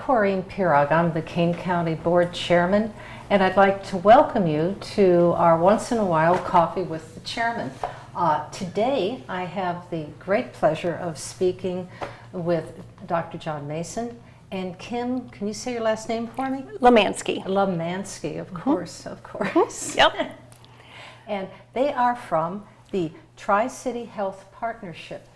Corrine Pierog. I'm the Kane County Board Chairman, and I'd like to welcome you to our once in a while Coffee with the Chairman. Today, I have the great pleasure of speaking with Dr. John Mason and Kim. Can you say your last name for me? Lemansky. Lemansky, of course, of course. Yep. And they are from the Tri-City Health Partnership.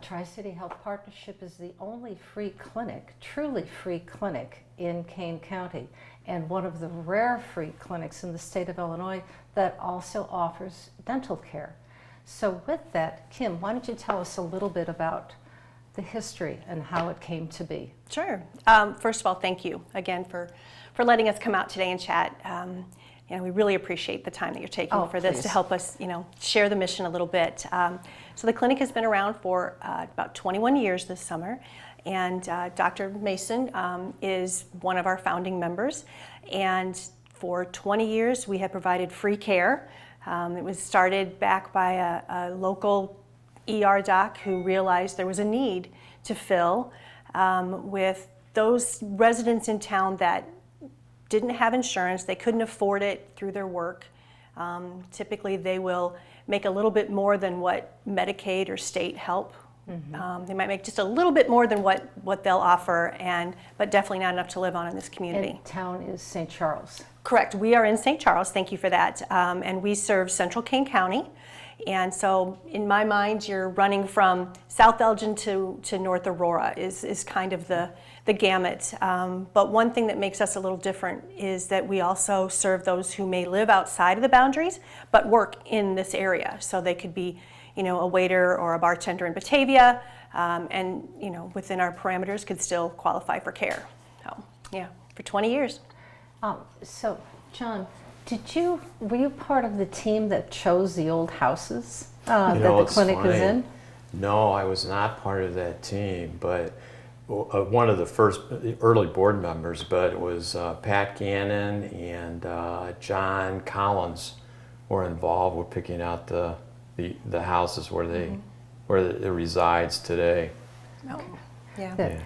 Tri-City Health Partnership is the only free clinic, truly free clinic in Kane County, and one of the rare free clinics in the state of Illinois that also offers dental care. So with that, Kim, why don't you tell us a little bit about the history and how it came to be? Sure. First of all, thank you again for letting us come out today and chat. We really appreciate the time that you're taking for this to help us, share the mission a little bit. So the clinic has been around for about 21 years this summer, and Dr. Mason is one of our founding members. And for 20 years, we have provided free care. It was started back by a local ER doc who realized there was a need to fill with those residents in town that didn't have insurance, they couldn't afford it through their work. Typically they will make a little bit more than what Medicaid or state help. Mm-hmm. They might make just a little bit more than what they'll offer, but definitely not enough to live on in this community. And town is St. Charles. Correct, we are in St. Charles, thank you for that. And we serve Central Kane County. And so in my mind, you're running from South Elgin to North Aurora is kind of the gamut. But one thing that makes us a little different is that we also serve those who may live outside of the boundaries but work in this area. So they could be, a waiter or a bartender in Batavia, and within our parameters could still qualify for care. So yeah, for 20 years. So John, were you part of the team that chose the old houses that the clinic is in? No, I was not part of that team, but one of the first early board members, but it was Pat Gannon and John Collins were involved with picking out the houses where it resides today. Oh, yeah.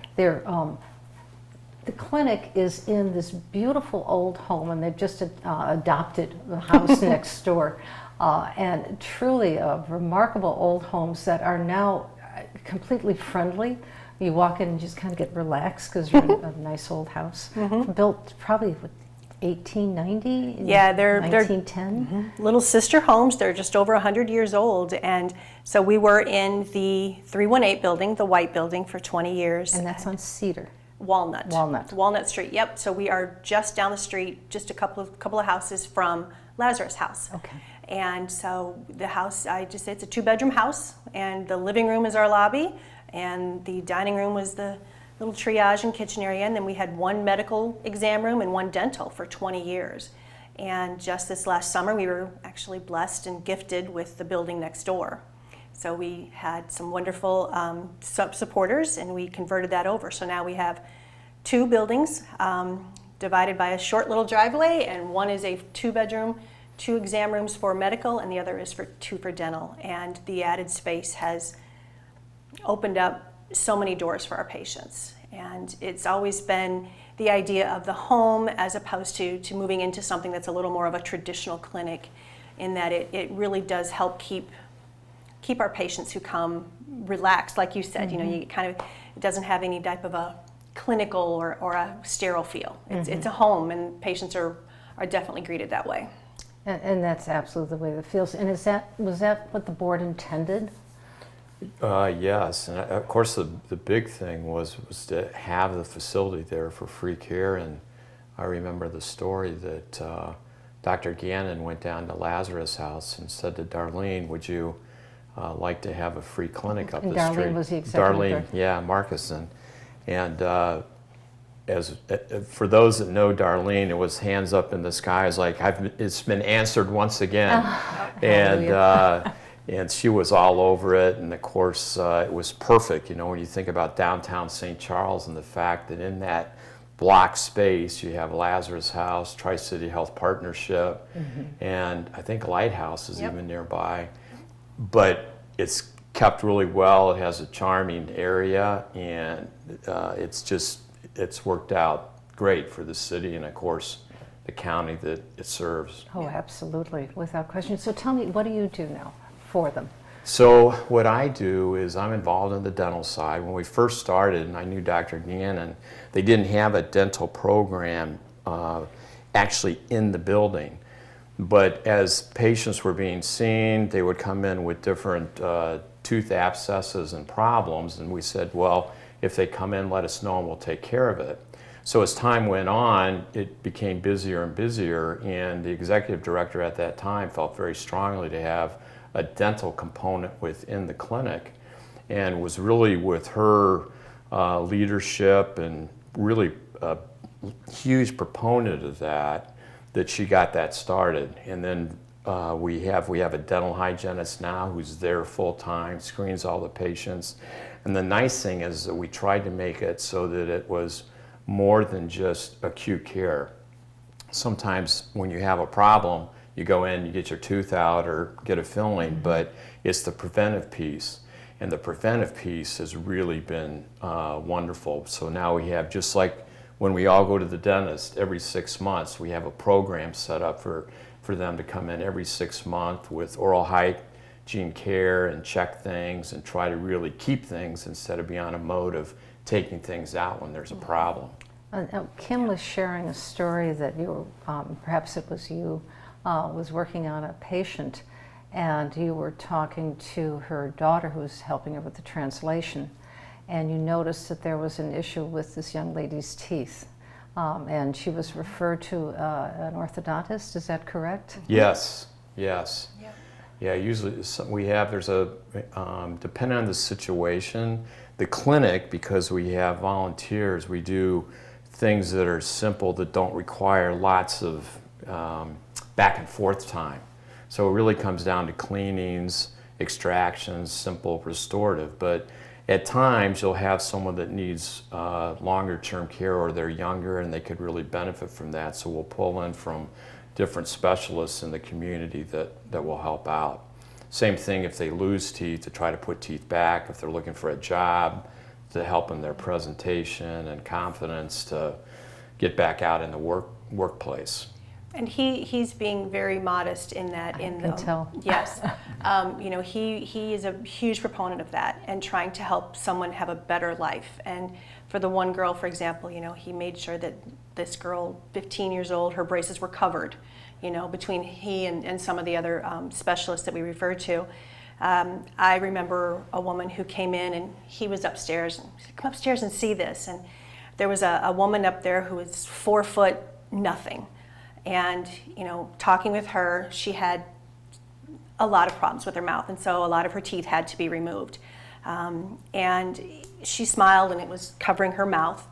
The clinic is in this beautiful old home, and they've just adopted the house next door, and truly remarkable old homes that are now completely friendly. You walk in and just kind of get relaxed because you're in a nice old house, built probably 1890, yeah, they're 1910. Little sister homes. They're just over 100 years old, and so we were in the 318 building, the white building, for 20 years. And that's on Cedar. Walnut Street. Yep. So we are just down the street, just a couple of houses from Lazarus House. Okay. And so the house, it's a 2-bedroom house, and the living room is our lobby, and the dining room was the little triage and kitchen area, and then we had one medical exam room and one dental for 20 years. And just this last summer, we were actually blessed and gifted with the building next door. So we had some wonderful supporters, and we converted that over. So now we have 2 buildings divided by a short little driveway, and one is a 2-bedroom, 2 exam rooms for medical, and the other is 2 for dental. And the added space has opened up so many doors for our patients. And it's always been the idea of the home as opposed to moving into something that's a little more of a traditional clinic, in that it really does help keep our patients who come relaxed, like you said. You kind of, it doesn't have any type of a clinical or a sterile feel. It's a home, and patients are definitely greeted that way. And that's absolutely the way it feels. And was that what the board intended? Yes, and of course the big thing was to have the facility there for free care. And I remember the story that Dr. Gannon went down to Lazarus House and said to Darlene, "Would you like to have a free clinic up the street?" Darlene was the executive director. Yeah, Marcuson. And for those that know Darlene, it was hands up in the sky. It's like, it's been answered once again. And she was all over it, and of course it was perfect. When you think about downtown St. Charles and the fact that in that block space you have Lazarus House, Tri-City Health Partnership, and I think Lighthouse is even nearby. But it's kept really well. It has a charming area, and it's just it's worked out great for the city and, of course, the county that it serves. Oh, absolutely, without question. So tell me, what do you do now for them? So what I do is I'm involved in the dental side. When we first started, and I knew Dr. Gannon, they didn't have a dental program actually in the building. But as patients were being seen, they would come in with different tooth abscesses and problems, and we said, well, if they come in, let us know and we'll take care of it. So as time went on, it became busier and busier, and the executive director at that time felt very strongly to have a dental component within the clinic, and was really, with her leadership and really a huge proponent of that she got that started. And then we have a dental hygienist now who's there full time, screens all the patients. And the nice thing is that we tried to make it so that it was more than just acute care. Sometimes when you have a problem, you go in, you get your tooth out or get a filling, but it's the preventive piece. And the preventive piece has really been wonderful. So now we have, just like when we all go to the dentist every 6 months, we have a program set up for them to come in every 6 months with oral hygiene care and check things and try to really keep things instead of be on a mode of taking things out when there's a problem. Kim was sharing a story that you, perhaps it was you, was working on a patient, and you were talking to her daughter who was helping her with the translation, and you noticed that there was an issue with this young lady's teeth, and she was referred to an orthodontist. Is that correct? Yes, yes. Yeah. Yeah, usually there's a, depending on the situation, the clinic, because we have volunteers, we do things that are simple that don't require lots of back and forth time. So it really comes down to cleanings, extractions, simple restorative. But at times you'll have someone that needs longer term care, or they're younger and they could really benefit from that. So we'll pull in from different specialists in the community that will help out. Same thing if they lose teeth, to try to put teeth back. If they're looking for a job, to help in their presentation and confidence to get back out in the workplace. And he's being very modest in that. I can tell. Yes, he is a huge proponent of that and trying to help someone have a better life. And for the one girl, for example, he made sure that this girl, 15 years old, her braces were covered. Between he and some of the other specialists that we referred to. I remember a woman who came in and he was upstairs and said, "Come upstairs and see this." And there was a woman up there who was 4 foot nothing. And, talking with her, she had a lot of problems with her mouth, and so a lot of her teeth had to be removed. And she smiled, and it was covering her mouth.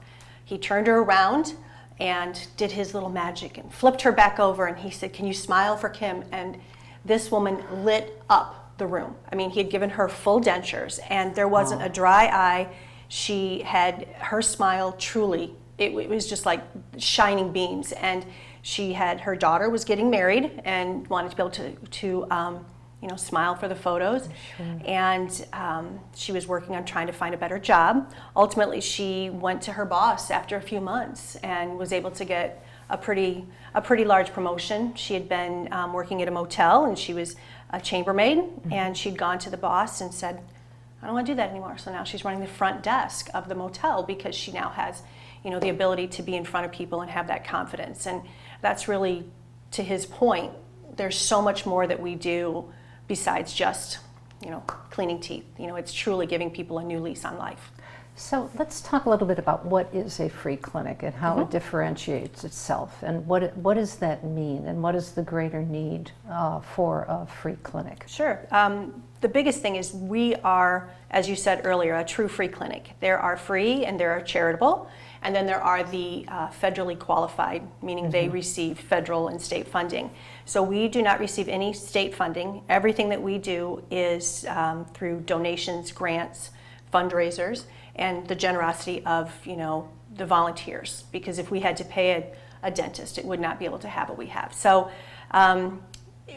He turned her around and did his little magic and flipped her back over, and he said, "Can you smile for Kim?" And this woman lit up the room. I mean, he had given her full dentures, and there wasn't a dry eye. She had her smile truly, it was just like shining beams. And her daughter was getting married and wanted to be able to smile for the photos. Sure. And she was working on trying to find a better job. Ultimately, she went to her boss after a few months and was able to get a pretty large promotion. She had been working at a motel, and she was a chambermaid, and she'd gone to the boss and said, "I don't want to do that anymore." So now she's running the front desk of the motel because she now has the ability to be in front of people and have that confidence. And that's really, to his point, there's so much more that we do besides just, cleaning teeth. It's truly giving people a new lease on life. So let's talk a little bit about what is a free clinic and how it differentiates itself, and what does that mean, and what is the greater need for a free clinic? Sure. The biggest thing is we are, as you said earlier, a true free clinic. There are free and there are charitable, and then there are the federally qualified, meaning they receive federal and state funding. So we do not receive any state funding. Everything that we do is through donations, grants, fundraisers, and the generosity of the volunteers. Because if we had to pay a dentist, it would not be able to have what we have. So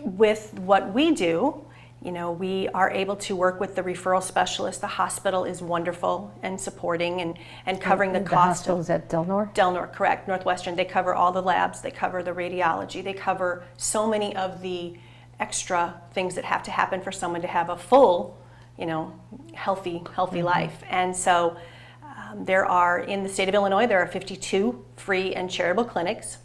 with what we do, You know, we are able to work with the referral specialist. The hospital is wonderful and supporting and covering the The cost hospital of is at Delnor? Delnor, correct, Northwestern. They cover all the labs, they cover the radiology, they cover so many of the extra things that have to happen for someone to have a full, you know, healthy life. And so there are, in the state of Illinois, there are 52 free and charitable clinics.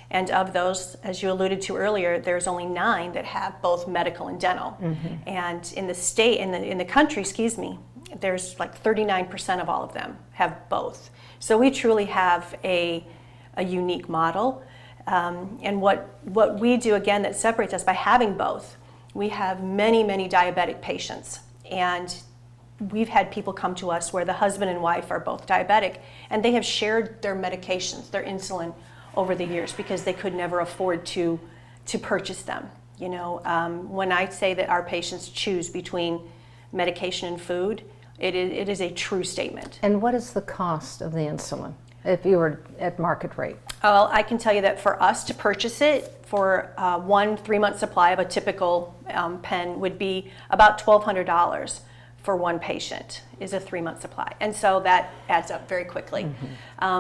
And of those, as you alluded to earlier, there's only 9 that have both medical and dental. And in the state, in the country, excuse me, there's like 39% of all of them have both. So we truly have a unique model. And what we do, again, that separates us by having both, we have many, many diabetic patients. And we've had people come to us where the husband and wife are both diabetic, and they have shared their medications, their insulin, over the years because they could never afford to purchase them. You know, when I say that our patients choose between medication and food, it is a true statement. And what is the cost of the insulin if you were at market rate? Well, I can tell you that for us to purchase it for 1 3-month supply of a typical pen would be about $1,200 for one patient is a 3-month supply. And so that adds up very quickly.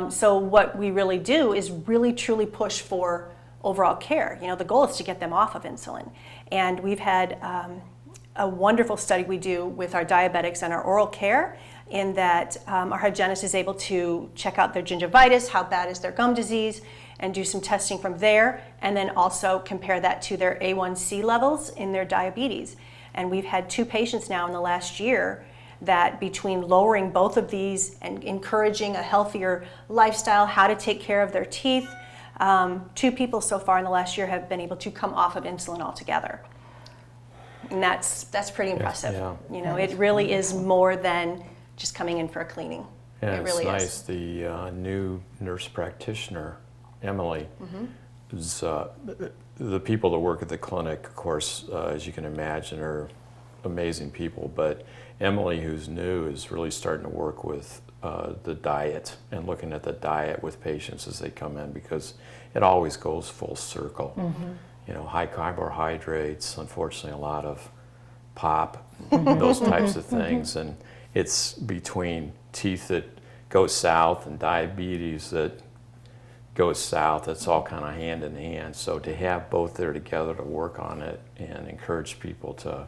So what we really do is really truly push for overall care. You know, the goal is to get them off of insulin. And we've had a wonderful study we do with our diabetics and our oral care in that our hygienist is able to check out their gingivitis, how bad is their gum disease, and do some testing from there, and then also compare that to their A1C levels in their diabetes. And we've had 2 patients now in the last year that between lowering both of these and encouraging a healthier lifestyle, how to take care of their teeth, 2 people so far in the last year have been able to come off of insulin altogether. And that's pretty impressive. Yeah. You know, it really is more than just coming in for a cleaning. Yeah, it really it's nice. is. The new nurse practitioner, Emily, is, the people that work at the clinic, of course, as you can imagine, are amazing people. But Emily, who's new, is really starting to work with the diet and looking at the diet with patients as they come in, because it always goes full circle. You know, high carbohydrates, unfortunately, a lot of pop, those types of things. And it's between teeth that go south and diabetes that goes south. It's all kind of hand in hand. So to have both there together to work on it and encourage people to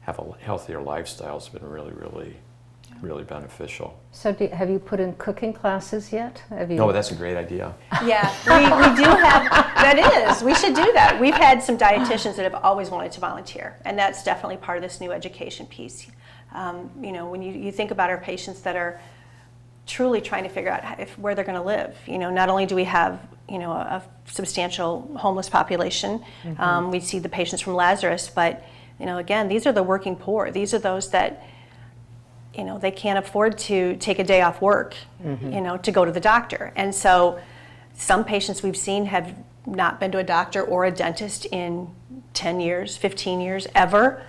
have a healthier lifestyle has been really, really, really beneficial. So have you put in cooking classes yet? Have you? No, that's a great idea. Yeah, we do have, that is, we should do that. We've had some dietitians that have always wanted to volunteer, and that's definitely part of this new education piece. You know, when you think about our patients that are truly trying to figure out where they're going to live. You know, not only do we have, you know, a substantial homeless population, we see the patients from Lazarus, but, you know, again, these are the working poor. These are those that, you know, they can't afford to take a day off work, you know, to go to the doctor. And so some patients we've seen have not been to a doctor or a dentist in 10 years, 15 years, ever.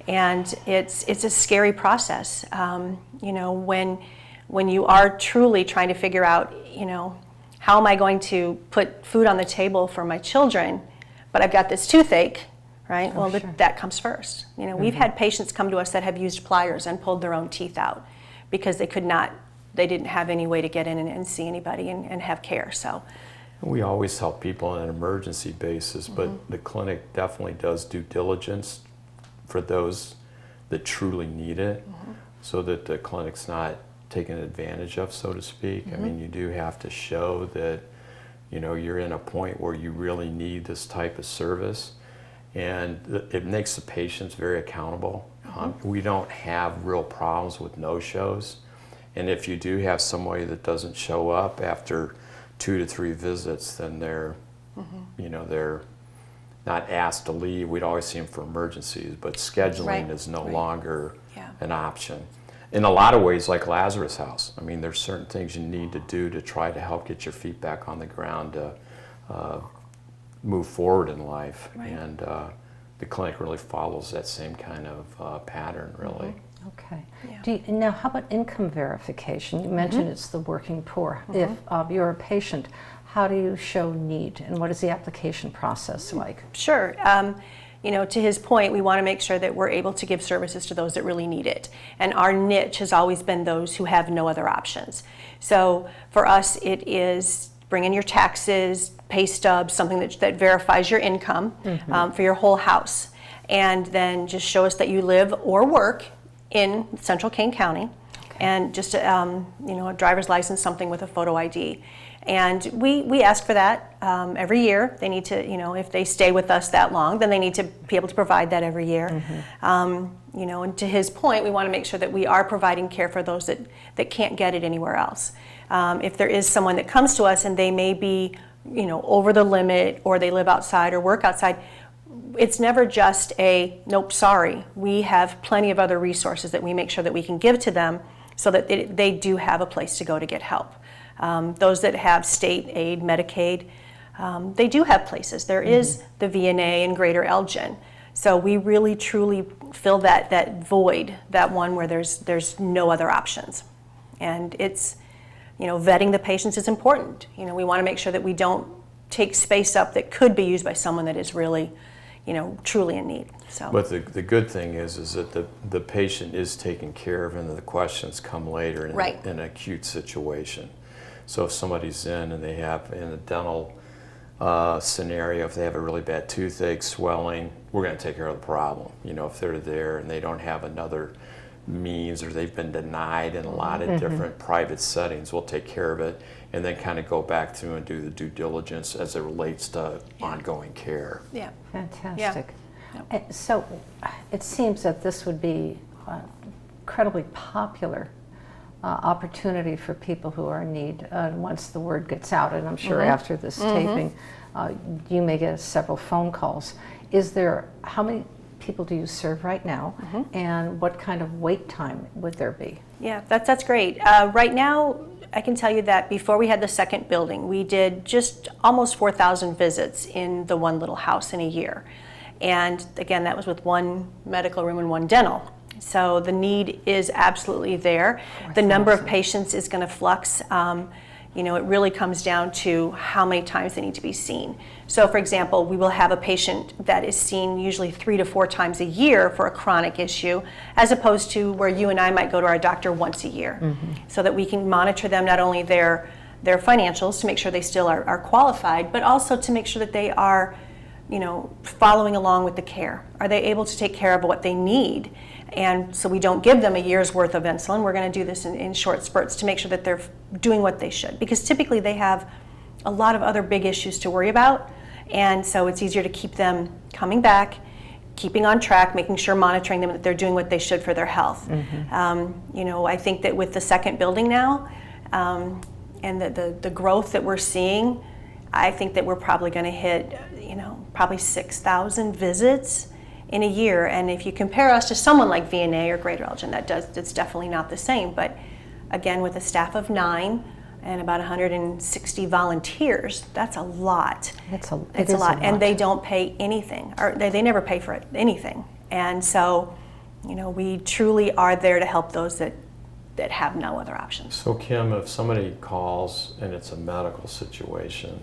And it's a scary process, you know, when you are truly trying to figure out, you know, how am I going to put food on the table for my children, but I've got this toothache, right? Oh, well, sure. that comes first. You know, we've had patients come to us that have used pliers and pulled their own teeth out because they didn't have any way to get in and see anybody and have care, so. We always help people on an emergency basis, but the clinic definitely does due diligence for those that truly need it, so that the clinic's not taken advantage of, so to speak. I mean, you do have to show that, you know, you're in a point where you really need this type of service, and it makes the patients very accountable. We don't have real problems with no-shows, and if you do have somebody that doesn't show up after 2 to 3 visits, then they're, you know, they're not asked to leave. We'd always see them for emergencies, but scheduling is no longer an option. In a lot of ways, like Lazarus House, I mean, there's certain things you need to do to try to help get your feet back on the ground to move forward in life. And the clinic really follows that same kind of pattern, really. Okay. Yeah. Now, how about income verification? You mentioned it's the working poor. If you're a patient, how do you show need, and what is the application process like? Sure. to his point, we want to make sure that we're able to give services to those that really need it. And our niche has always been those who have no other options. So for us, it is bring in your taxes, pay stubs, something that verifies your income for your whole house. And then just show us that you live or work in Central Kane County. And just a driver's license, something with a photo ID. And we ask for that every year. They need to, if they stay with us that long, then they need to be able to provide that every year. And to his point, we want to make sure that we are providing care for those that can't get it anywhere else. If there is someone that comes to us and they may be, over the limit, or they live outside or work outside, it's never just a, nope, sorry. We have plenty of other resources that we make sure that we can give to them so that they do have a place to go to get help. Those that have state aid, Medicaid, they do have places. There is the VNA in Greater Elgin. So we really truly fill that void, that one where there's no other options. And it's, vetting the patients is important. We want to make sure that we don't take space up that could be used by someone that is really, truly in need. So. But the good thing is that the patient is taken care of, and the questions come later in an acute situation. So if somebody's in and they have in a dental scenario, if they have a really bad toothache, swelling, we're going to take care of the problem. If they're there and they don't have another means, or they've been denied in a lot of different private settings, we'll take care of it and then kind of go back through and do the due diligence as it relates to ongoing care. Yeah. Fantastic. Yeah. So it seems that this would be an incredibly popular opportunity for people who are in need once the word gets out, and I'm sure after this taping you may get several phone calls. How many people do you serve right now, and what kind of wait time would there be? Yeah, that's great. Right now, I can tell you that before we had the second building, we did just almost 4,000 visits in the one little house in a year. And again, that was with one medical room and one dental. So the need is absolutely there. The number of patients is going to flux. It really comes down to how many times they need to be seen. So for example, we will have a patient that is seen usually 3 to 4 times a year for a chronic issue, as opposed to where you and I might go to our doctor once a year, so that we can monitor them, not only their financials to make sure they still are qualified, but also to make sure that they are following along with the care. Are they able to take care of what they need? And so we don't give them a year's worth of insulin. We're going to do this in short spurts to make sure that they're doing what they should, because typically they have a lot of other big issues to worry about, and so it's easier to keep them coming back, keeping on track, making sure, monitoring them, that they're doing what they should for their health. I think that with the second building now, and the growth that we're seeing, I think that we're probably going to hit, probably 6,000 visits in a year. And if you compare us to someone like VNA or Greater Elgin, it's definitely not the same. But again, with a staff of 9 and about 160 volunteers, that's a lot. It's a lot. And they don't pay anything, or they never pay for anything. And so, we truly are there to help those that have no other options. So Kim, if somebody calls and it's a medical situation,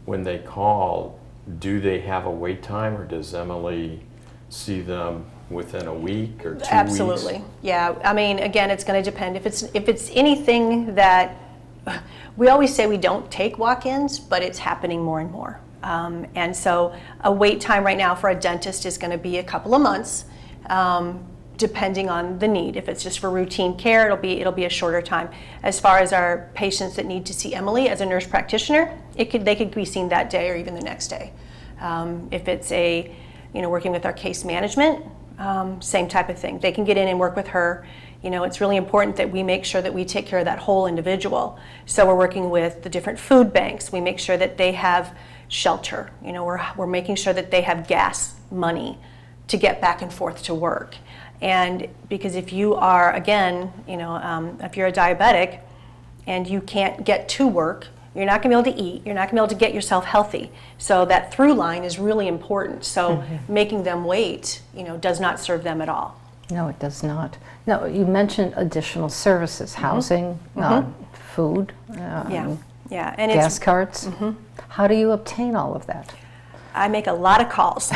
when they call, do they have a wait time, or does Emily see them within a week or 2 weeks? Absolutely. Yeah. I mean, again, it's going to depend. If it's anything that we always say, we don't take walk-ins, but it's happening more and more. And so a wait time right now for a dentist is going to be a couple of months, depending on the need. If it's just for routine care, it'll be a shorter time. As far as our patients that need to see Emily as a nurse practitioner, they could be seen that day or even the next day. If it's working with our case management, same type of thing. They can get in and work with her. It's really important that we make sure that we take care of that whole individual. So we're working with the different food banks. We make sure that they have shelter. We're making sure that they have gas money to get back and forth to work. And because if you are, again, if you're a diabetic and you can't get to work, you're not going to be able to eat, you're not going to be able to get yourself healthy. So that through line is really important. So making them wait, does not serve them at all. No, it does not. No, you mentioned additional services, housing, food, And gas cards. How do you obtain all of that? I make a lot of calls.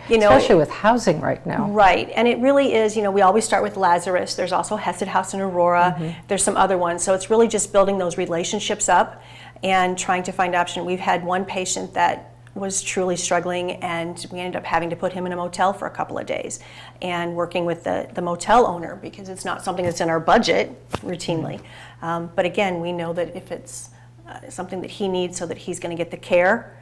Especially with housing right now. Right, and it really is, we always start with Lazarus. There's also Hesed House in Aurora. There's some other ones. So it's really just building those relationships up and trying to find option. We've had one patient that was truly struggling, and we ended up having to put him in a motel for a couple of days and working with the motel owner, because it's not something that's in our budget routinely. But again, we know that if it's something that he needs so that he's going to get the care,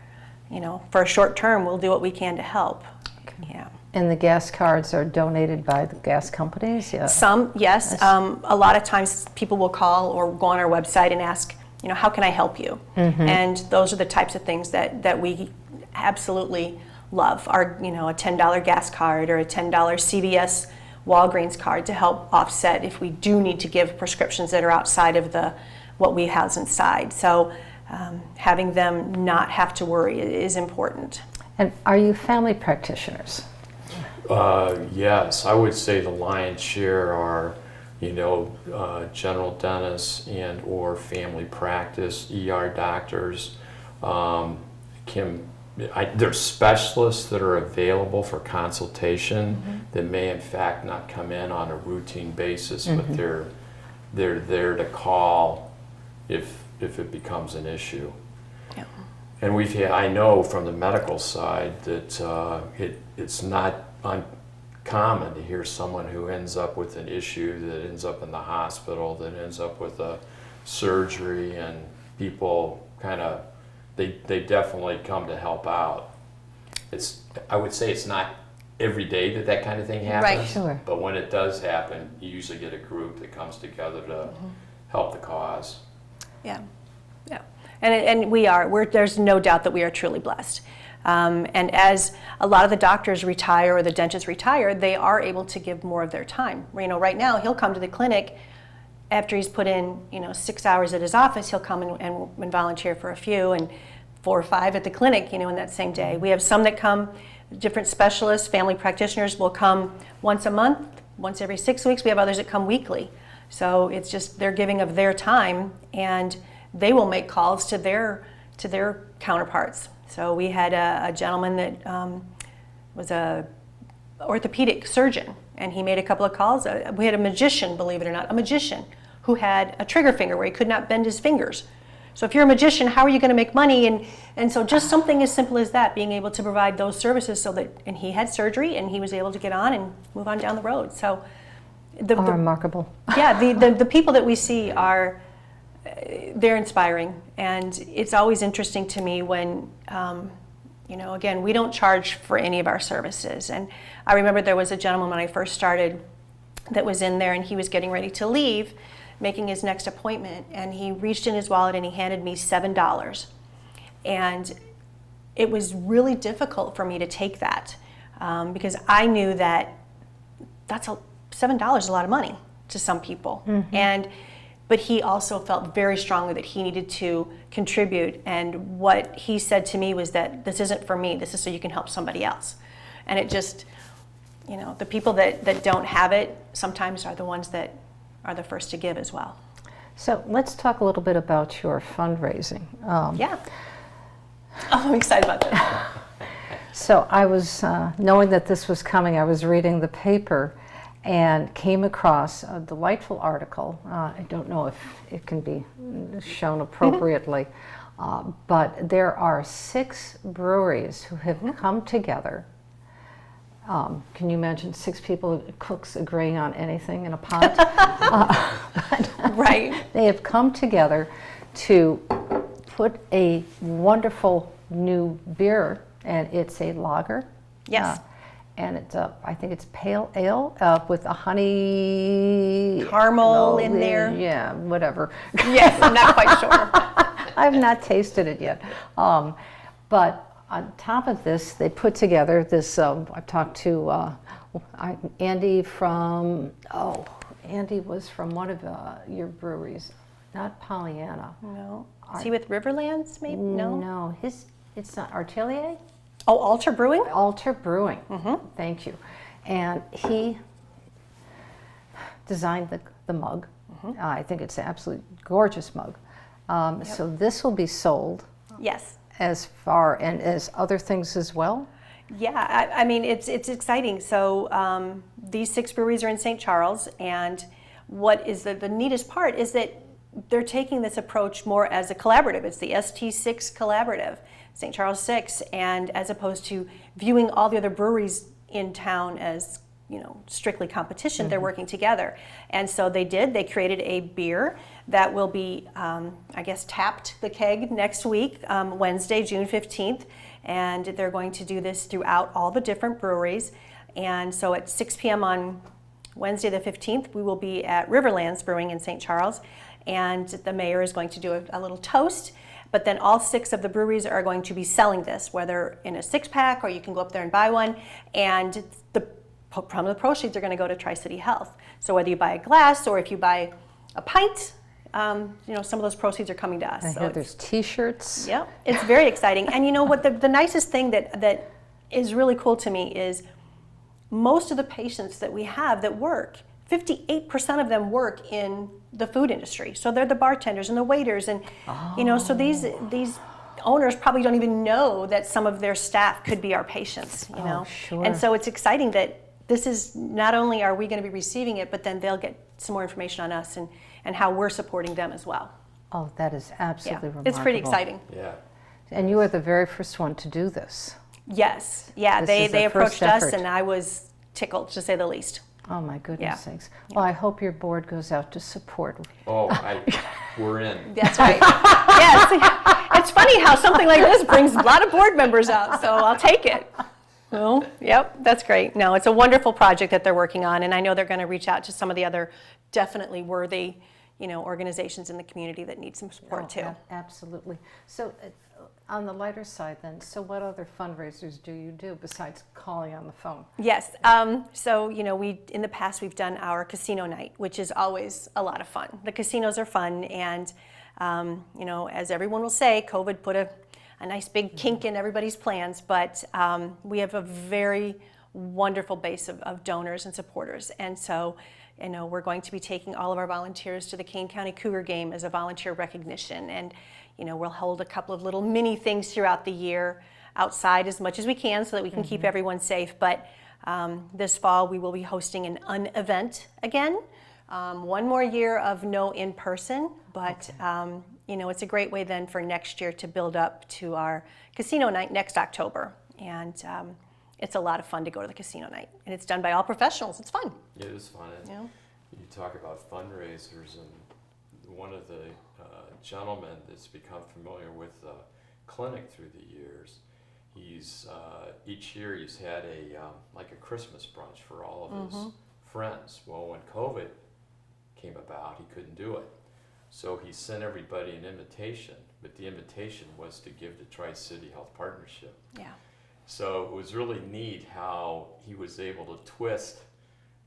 for a short term, we'll do what we can to help. Okay. Yeah. And the gas cards are donated by the gas companies? Yeah. Some, yes. A lot of times people will call or go on our website and ask, how can I help you? And those are the types of things that we absolutely love. Our, a $10 gas card or a $10 CVS Walgreens card to help offset if we do need to give prescriptions that are outside of what we house inside. So having them not have to worry is important. And are you family practitioners? Yes, I would say the lion's share are, general dentists and or family practice, ER doctors. There's specialists that are available for consultation that may in fact not come in on a routine basis, but they're there to call if it becomes an issue. Yeah. And I know from the medical side that it's not uncommon to hear someone who ends up with an issue that ends up in the hospital, that ends up with a surgery, and people they definitely come to help out. I would say it's not every day that kind of thing happens. Right. Sure. But when it does happen, you usually get a group that comes together to help the cause. Yeah, yeah, and there's no doubt that we are truly blessed. And as a lot of the doctors retire or the dentists retire, they are able to give more of their time. Right now he'll come to the clinic after he's put in 6 hours at his office. He'll come and volunteer for a few, and 4 or 5 at the clinic, in that same day. We have some that come, different specialists, family practitioners will come once a month, once every 6 weeks. We have others that come weekly. So it's just they're giving of their time, and they will make calls to their counterparts. So we had a gentleman that was a orthopedic surgeon, and he made a couple of calls. We had a magician, believe it or not, who had a trigger finger where he could not bend his fingers. So if you're a magician, how are you going to make money? And so just something as simple as that, being able to provide those services and he had surgery and he was able to get on and move on down the road. So remarkable. Yeah, the people that we see they're inspiring, and it's always interesting to me when, again, we don't charge for any of our services. And I remember there was a gentleman when I first started that was in there, and he was getting ready to leave, making his next appointment, and he reached in his wallet and he handed me $7. And it was really difficult for me to take that because I knew that $7 is a lot of money to some people. But he also felt very strongly that he needed to contribute, and what he said to me was that this isn't for me, this is so you can help somebody else. And it just, the people that don't have it sometimes are the ones that are the first to give as well. So let's talk a little bit about your fundraising. Yeah. Oh, I'm excited about that. So I was, knowing that this was coming, I was reading the paper and came across a delightful article. I don't know if it can be shown appropriately, but there are 6 breweries who have come together. Can you imagine 6 people, cooks agreeing on anything in a pot? Right. They have come together to put a wonderful new beer, and it's a lager. Yes. And it's I think it's pale ale with a honey caramel in there. Yeah, whatever. Yes, I'm not quite sure. I've not tasted it yet. But on top of this, they put together this. I've talked to Andy Andy was from one of your breweries, not Pollyanna. No. Is he with Riverlands, maybe? No. No, it's not Artelier. Oh, Alter Brewing? Alter Brewing. Thank you. And he designed the mug. I think it's an absolutely gorgeous mug. So this will be sold. Yes. as far and as other things as well? Yeah, I mean, it's exciting. So these 6 breweries are in St. Charles, and what is the neatest part is that they're taking this approach more as a collaborative. It's the ST6 collaborative, St. Charles 6, and as opposed to viewing all the other breweries in town as, you know, strictly competition, they're working together. And so they created a beer that will be, I guess, tapped the keg next week, Wednesday, June 15th. And they're going to do this throughout all the different breweries. And so at 6 p.m. on Wednesday the 15th, we will be at Riverlands Brewing in St. Charles. And the mayor is going to do a little toast. But then all 6 of the breweries are going to be selling this, whether in a 6-pack or you can go up there and buy one. And from the proceeds are going to go to Tri-City Health. So whether you buy a glass or if you buy a pint, you know, some of those proceeds are coming to us. I hear there's T-shirts. Yeah, it's very exciting. And you know what, the nicest thing that is really cool to me is most of the patients that we have that work, 58% of them work in the food industry. So they're the bartenders and the waiters, and you know, so these owners probably don't even know that some of their staff could be our patients, you know. Sure. And so it's exciting that this is, not only are we going to be receiving it, but then they'll get some more information on us and how we're supporting them as well. Oh, that is absolutely remarkable. It's pretty exciting. Yeah. And you are the very first one to do this. Yes, yeah, This is they their first approached us, effort. and I was tickled, to say the least. Oh, my goodness Yeah. sakes. Well, I hope your board goes out to support. Oh, we're in. That's right. Yes, it's funny how something like this brings a lot of board members out, so I'll take it. Oh, yep, that's great. No, it's a wonderful project that they're working on, and I know they're going to reach out to some of the other definitely worthy, you know, organizations in the community that need some support too. Absolutely. So on the lighter side then, so what other fundraisers do you do besides calling on the phone? Yes, so you know, in the past we've done our casino night, which is always a lot of fun. The casinos are fun, and you know, as everyone will say, COVID put a nice big kink in everybody's plans, but we have a very wonderful base of donors and supporters, and so you know, we're going to be taking all of our volunteers to the Kane County Cougar game as a volunteer recognition, and you know, we'll hold a couple of little mini things throughout the year outside as much as we can so that we can keep everyone safe. But this fall we will be hosting an event again. One more year of no in-person, but you know, it's a great way then for next year to build up to our casino night next October. And it's a lot of fun to go to the casino night, and it's done by all professionals. It's fun. It is fun. And Yeah. you talk about fundraisers, and one of the gentlemen that's become familiar with the clinic through the years, he's each year he's had like a Christmas brunch for all of his friends. Well, when COVID came about, he couldn't do it, so he sent everybody an invitation, but the invitation was to give to Tri-City Health Partnership. Yeah. So it was really neat how he was able to twist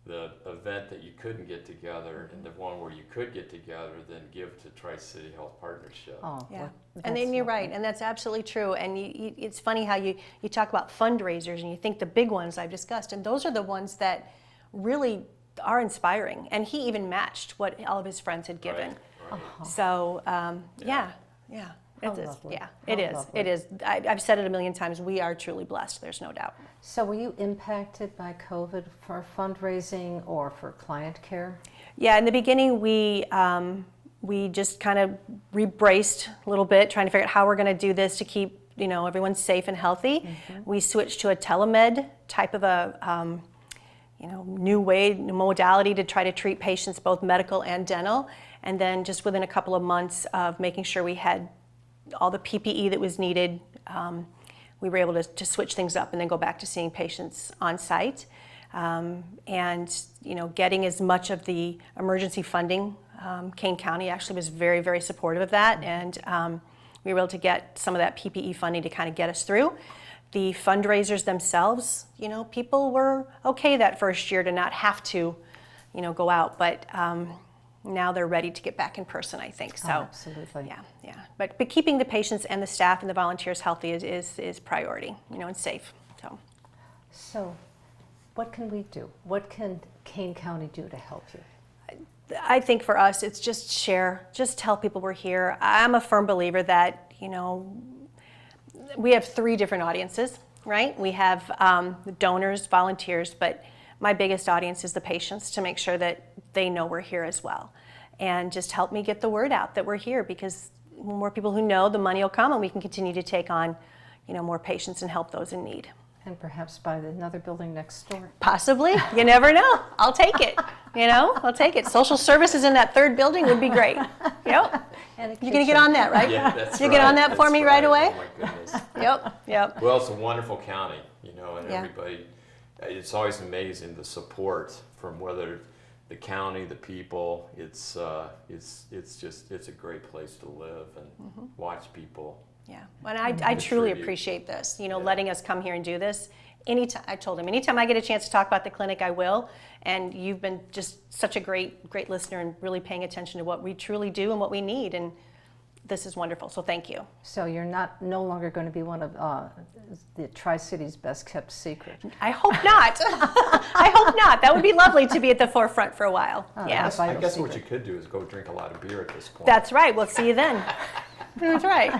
the event that you couldn't get together and the one where you could get together, then give to Tri-City Health Partnership. Oh, Yeah, well, and that's then you're lovely. right, and that's absolutely true. And it's funny how you talk about fundraisers, and you think the big ones I've discussed, and those are the ones that really are inspiring. And he even matched what all of his friends had given. Right. So Yeah. yeah. How It is. lovely. Yeah, How it is. lovely. It is. I've said it a million times. We are truly blessed. There's no doubt. So were you impacted by COVID for fundraising or for client care? Yeah, in the beginning, we just kind of rebraced a little bit, trying to figure out how we're going to do this to keep, you know, everyone safe and healthy. We switched to a telemed type of a you know, new modality to try to treat patients, both medical and dental. And then just within a couple of months of making sure we had all the PPE that was needed, we were able to switch things up and then go back to seeing patients on site. And you know, getting as much of the emergency funding, Kane County actually was very, very supportive of that, and we were able to get some of that PPE funding to kind of get us through. The fundraisers themselves, you know, people were okay that first year to not have to, you know, go out, but now they're ready to get back in person, I think. So, Absolutely. yeah. But keeping the patients and the staff and the volunteers healthy is priority, you know, and safe. So what can we do? What can Kane County do to help you? I think for us, it's just share, just tell people we're here. I'm a firm believer that, you know, we have 3 different audiences, right? We have donors, volunteers, but my biggest audience is the patients, to make sure that they know we're here as well. And just help me get the word out that we're here, because more people who know, the money will come, and we can continue to take on, more patients and help those in need. And perhaps buy another building next door. Possibly. You never know. I'll take it. I'll take it. Social services in that 3rd building would be great. Yep. And You're going to get on that, right? Yeah, that's You get on that for me right away? Oh my goodness. Yep. Well, it's a wonderful county, and Yeah. everybody, it's always amazing the support from whether the county, the people, it's a great place to live and watch people. Yeah, and I truly Contribute. appreciate this, letting us come here and do this. Anytime, I told him, anytime I get a chance to talk about the clinic, I will. And you've been just such a great listener and really paying attention to what we truly do and what we need. And this is wonderful, so thank you. So you're no longer going to be one of the Tri-City's best kept secret. I hope not. I hope not. That would be lovely to be at the forefront for a while. Yeah, that's fine. I guess what you could do is go drink a lot of beer at this point. that's right. We'll see you then. That's right.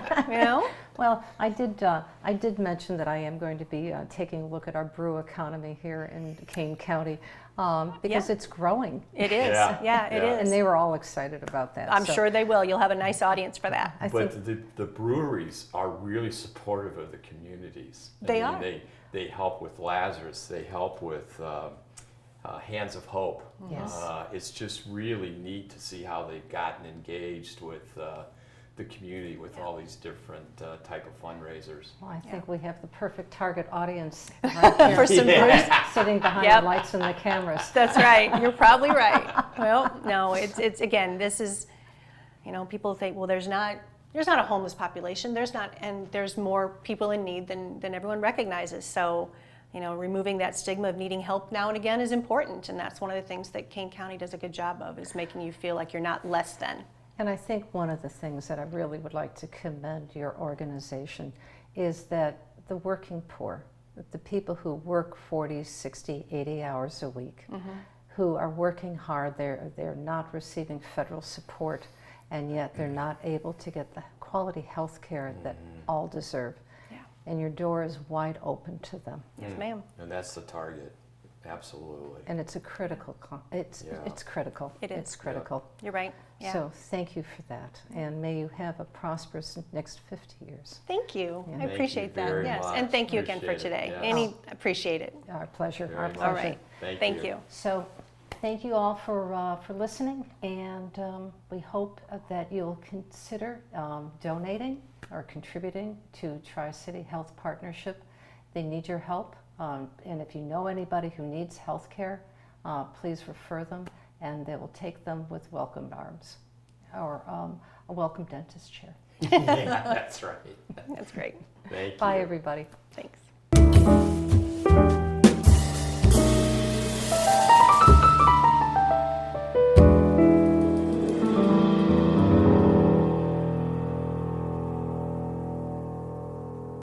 Well, I did mention that I am going to be taking a look at our brew economy here in Kane County because Yeah. it's growing. It is. Yeah. It Yeah. is. And they were all excited about that. I'm so sure they will. You'll have a nice audience for that. I But think the breweries are really supportive of the communities. They I are. mean, they help with Lazarus. They help with Hands of Hope. Yes. It's just really neat to see how they've gotten engaged with the community with all these different type of fundraisers. well, I think we have the perfect target audience right here, For some brews, sitting behind Yep. the lights and the cameras. That's right. You're probably right. Well, no, it's again, this is, people think, well, there's not a homeless population. There's not, and there's more people in need than everyone recognizes. So, removing that stigma of needing help now and again is important. And that's one of the things that Kane County does a good job of, is making you feel like you're not less than. And I think one of the things that I really would like to commend your organization is that the working poor, the people who work 40, 60, 80 hours a week, who are working hard, they're not receiving federal support, and yet they're not able to get the quality health care that all deserve. Yeah. And your door is wide open to them. Yes, ma'am. And that's the target, absolutely. And it's a critical, it's critical. It is. It's critical. You're right. Yeah. So thank you for that, and may you have a prosperous next 50 years. Thank you. Yeah. I Thank you appreciate that. very Yes, much. and thank you again for Appreciate it. today. Yes. Appreciate it. Our pleasure, Very our much. pleasure. All right. Thank you. So thank you all for listening, and we hope that you'll consider donating or contributing to Tri-City Health Partnership. They need your help, and if you know anybody who needs health care, please refer them, and they will take them with welcome arms, or a welcome dentist chair. Yeah, that's right. That's great. Thank you. Bye, everybody. Thanks.